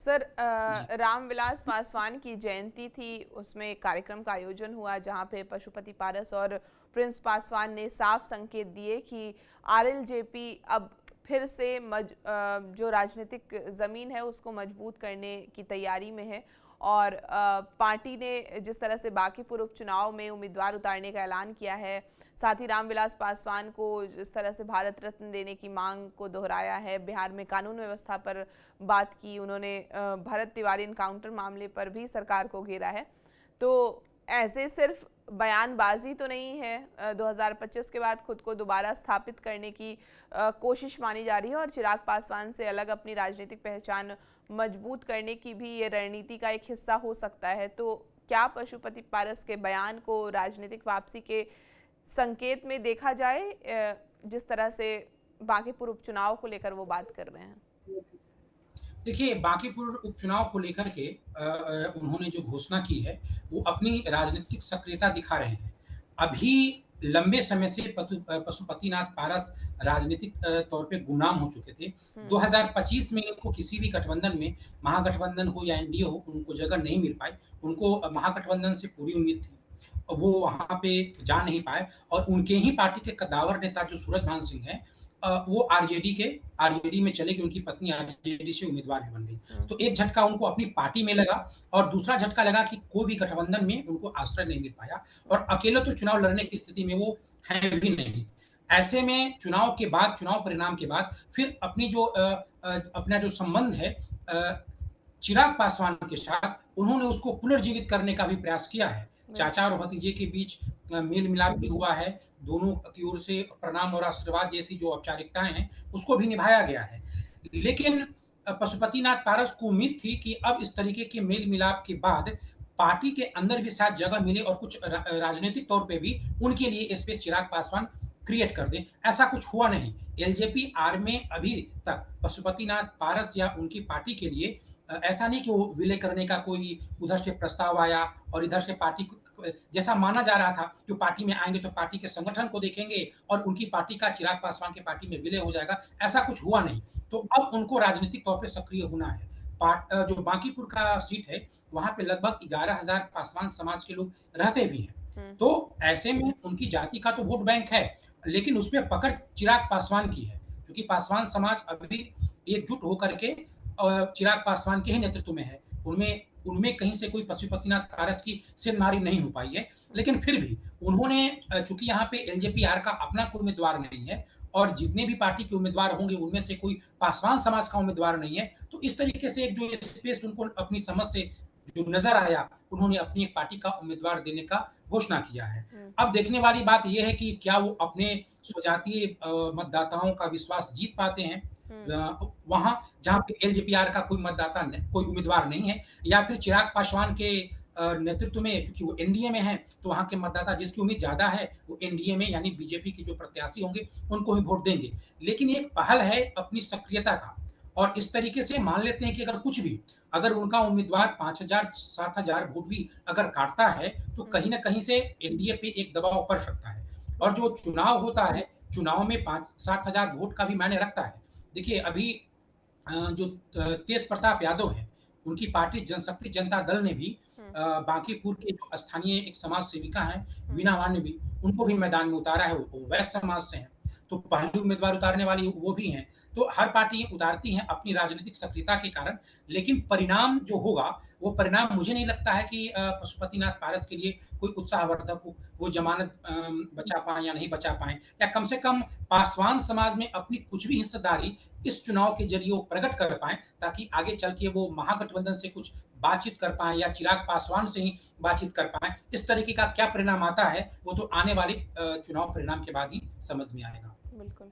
Sir, जी। रामविलास पासवान की जयंती थी, उसमें एक कार्यक्रम का आयोजन हुआ जहां पे पशुपति पारस और प्रिंस पासवान ने साफ संकेत दिए कि आरएलजेपी अब फिर से जो राजनीतिक ज़मीन है उसको मजबूत करने की तैयारी में है। और पार्टी ने जिस तरह से बांकीपुर उपचुनाव में उम्मीदवार उतारने का ऐलान किया है, साथ ही रामविलास पासवान को जिस तरह से भारत रत्न देने की मांग को दोहराया है, बिहार में कानून व्यवस्था पर बात की उन्होंने, भरत तिवारी इनकाउंटर मामले पर भी सरकार को घेरा है। तो ऐसे सिर्फ बयानबाजी तो नहीं है, 2025 के बाद खुद को दोबारा स्थापित करने की कोशिश मानी जा रही है और चिराग पासवान से अलग अपनी राजनीतिक पहचान मजबूत करने की भी ये रणनीति का एक हिस्सा हो सकता है। तो क्या पशुपति पारस के बयान को राजनीतिक वापसी के संकेत में देखा जाए, जिस तरह से बांकीपुर उपचुनाव को लेकर वो बात कर रहे हैं? देखिए, बांकीपुर उपचुनाव को लेकर के उन्होंने जो घोषणा की है, वो अपनी राजनीतिक सक्रियता दिखा रहे हैं। अभी लंबे समय से पशुपतिनाथ पारस राजनीतिक तौर पे गुमनाम हो चुके थे। हम्म। 2025 में इनको किसी भी गठबंधन में, महागठबंधन हो या एनडीए हो, उनको जगह नहीं मिल पाई। उनको महागठबंधन से पूरी उम्मीद थी। वो वहाँ पे जा नहीं पाए और उनके ही पार्टी के कद्दावर नेता जो सूरजभान सिंह हैं, वो आरजेडी में चले गए, उनकी पत्नी आरजेडी से उम्मीदवार भी बन गई। हम्म। तो एक झटका उनको अपनी पार्टी में लगा और दूसरा झटका लगा कि कोई भी गठबंधन में उनको आश्रय नहीं मिल पाया और अकेले तो चुनाव लड़ने की स्थिति में वो हैं भी नहीं। ऐसे में चुनाव के बाद, चुनाव परिणाम के बाद फिर अपना जो संबंध है चिराग पासवान के साथ, उन्होंने उसको पुनर्जीवित करने का भी प्रयास किया है। चाचा और भतीजे के बीच मेल-मिलाप भी हुआ है, दोनों की ओर से प्रणाम और आशीर्वाद जैसी जो औपचारिकताएँ हैं, उसको भी निभाया गया है। लेकिन पशुपतिनाथ पारस को उम्मीद थी कि अब इस तरीके के मेल-मिलाप के बाद पार्टी के अंदर भी शायद जगह मिले और कुछ राजनीतिक तौर पे भी उनके लिए स्पेस चिराग पासवान क्रिएट कर दें। ऐसा कुछ हुआ नहीं। एलजेपी आर में अभी तक पशुपतिनाथ पारस या उनकी पार्टी के लिए ऐसा नहीं कि वो विलय करने का कोई उधर से प्रस्ताव आया और इधर से पार्टी को जैसा माना जा रहा था कि पार्टी में आएँगे तो पार्टी के संगठन को देखेंगे और उनकी पार्टी का चिराग पासवान की पार्टी में विलय हो जाएगा, ऐसा कुछ हुआ नहीं। तो अब उनको राजनीतिक तौर पे सक्रिय होना है। जो बांकीपुर का सीट है, वहाँ पे लगभग 11,000 पासवान समाज के लोग रहते भी हैं। हम्म। तो ऐसे में उनकी जाति का तो वोट बैंक है, लेकिन उसमें पकड़ चिराग पासवान की है, क्योंकि पासवान समाज अभी एकजुट होकर के चिराग पासवान के ही नेतृत्व में है। उनमें उनमें कहीं से कोई पशुपतिनाथ पारस की सिरमारी नहीं हो पाई है। लेकिन फिर भी उन्होंने चूँकि यहाँ पे एलजेपी-आर का अपना कोई उम्मीदवार नहीं है और जितने भी पार्टी के उम्मीदवार होंगे, उनमें से कोई पासवान समाज का उम्मीदवार नहीं है। तो इस तरीके से एक जो स्पेस उनको अपनी समझ से जो नज़र आया, उन्होंने अपनी एक पार्टी का उम्मीदवार देने का घोषणा किया है। हम्म। अब देखने वाली बात ये है कि क्या वो अपने स्वजातीय मतदाताओं का विश्वास जीत पाते हैं? हम्म। वहाँ जहाँ पे एलजेपीआर का कोई उम्मीदवार नहीं है या फिर चिराग पासवान के नेतृत्व में, क्योंकि वो एनडीए में हैं, तो वहाँ के मतदाता जिसकी उम्मीद ज़्यादा है, वो एनडीए में यानी बीजेपी के जो प्रत्याशी होंगे, उनको ही वोट देंगे। लेकिन एक पहल है अपनी सक्रियता का और इस तरीके से मान लेते हैं कि अगर उनका उम्मीदवार 5,000 7,000 वोट भी अगर काटता है, तो हम्म। कहीं न कहीं से एनडीए पे एक दबाव पड़ सकता है। और जो चुनाव होता है, चुनाव में 5-7,000 वोट का भी मायने रखता है। देखिए अभी जो तेज प्रताप यादव हैं, उनकी पार्टी जनशक्ति जनता दल ने भी हम्म। बांकीपुर के जो स्थानीय एक समाज सेविका हैं, हम्म। वीणा मान्य, उनको भी मैदान में उतारा है, वो वैश्य समाज से हैं। तो पहली उम्मीदवार उतारने वाली वो भी हैं। तो हर पार्टी उतारती हैं अपनी राजनीतिक सक्रियता के कारण, लेकिन परिणाम जो होगा, वो परिणाम मुझे नहीं लगता है कि पशुपतिनाथ पारस के लिए कोई उत्साहवर्धक हो, वो ज़मानत बचा पाएँ या नहीं बचा पाएँ या कम से कम पासवान समाज में अपनी कुछ भी हिस्सेदारी इस चुनाव के ज़रिए वो प्रकट कर पाएँ, ताकि आगे चल के वो महागठबंधन से कुछ बातचीत कर पाएँ या चिराग पासवान से ही बातचीत कर पाएँ। इस तरीके का क्या परिणाम आता है, वो तो आने वाले चुनाव परिणाम के बाद ही समझ में आएगा। बिल्कुल।